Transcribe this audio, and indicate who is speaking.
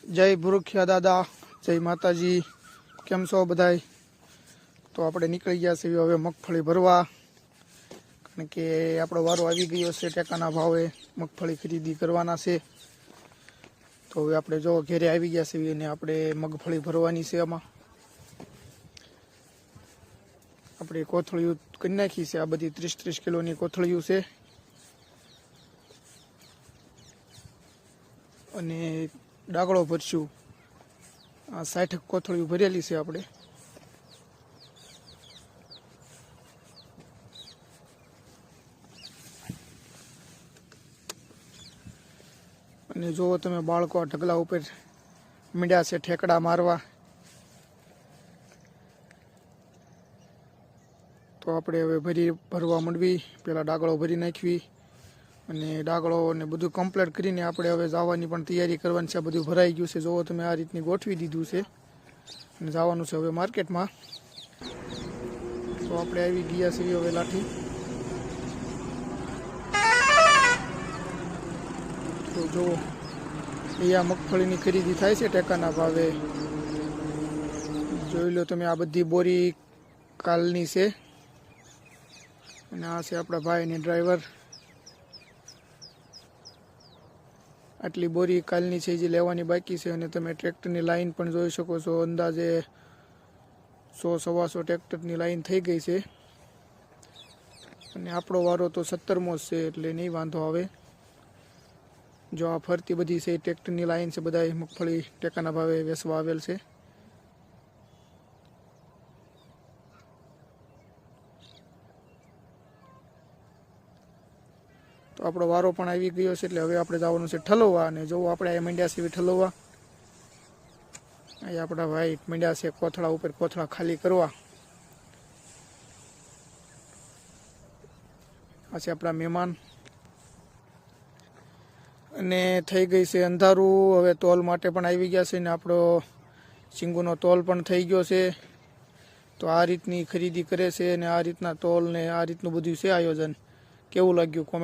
Speaker 1: जय भुरुखिया दादा, जय माताजी। केम छो बधाई? तो આપણે નીકળી ગયા છીએ હવે મગફળી ભરવા, કારણ કે આપણો વારો આવી ગયો છે ટેકાના ભાવે મગફળી ખરીદી કરવાના છે। તો હવે આપણે જો ઘરે આવી ગયા છીએ અને આપણે મગફળી ભરવાની છે। આમાં આપણે કોથળીઓ કરી નાખી છે, આ બધી 30-30 કિલોની કોથળીઓ છે અને ડાગળો ભરશું। આ 60 કોથળીઓ ભરેલી છે આપણે। અને જો તમે બાળકો ઢગલા ઉપર મીંડ્યા છે ઠેકડા મારવા, તો આપણે હવે ભરવા માંડવી। પહેલાં ડાગળો ભરી નાખવી અને ડાગળો ને બધું કમ્પ્લીટ કરીને આપણે હવે જવાની પણ તૈયારી કરવાની છે। બધું ભરાઈ ગયું છે, જો તમે આ રીતની ગોઠવી દીધું છે અને જવાનું છે હવે માર્કેટમાં। તો આપણે આવી ગયા છીએ હવે લાઠી। તો જો અહીંયા મગફળીની ખરીદી થાય છે ટેકાના ભાવે। જોઈ લો તમે, આ બધી બોરી કાલની છે અને આ છે આપણા ભાઈની ડ્રાઈવર। આટલી બોરી કાલની છે જે લેવાની બાકી છે અને તમે ટ્રેક્ટરની લાઈન પણ જોઈ શકો છો। અંદાજે 100-125 ટ્રેક્ટરની લાઈન થઈ ગઈ છે અને આપણો વારો તો 17મો છે, એટલે નહીં વાંધો આવે। જો આ ફરતી બધી છે ટ્રેક્ટરની લાઈન છે, બધા મગફળી ટેકાના ભાવે વેચવા આવેલ છે। તો આપણો વારો પણ આવી ગયો છે, એટલે હવે આપણે જવાનું છે ઠલવવા। અને જો આપણે અહીંયા મંડ્યા છે ઠલવવા, અહીંયા આપણા ભાઈ મંડ્યા છે કોથળા ઉપર કોથળા ખાલી કરવા। આ છે આપણા મહેમાન અને થઈ ગઈ છે અંધારું। હવે તોલ માટે પણ આવી ગયા છે ને આપણો સિંગુનો તોલ પણ થઈ ગયો છે। તો આ રીતની ખરીદી કરે છે અને આ રીતના તોલ ને આ રીતનું બધું છે આયોજન। કેવું લાગ્યું કોમેન્ટ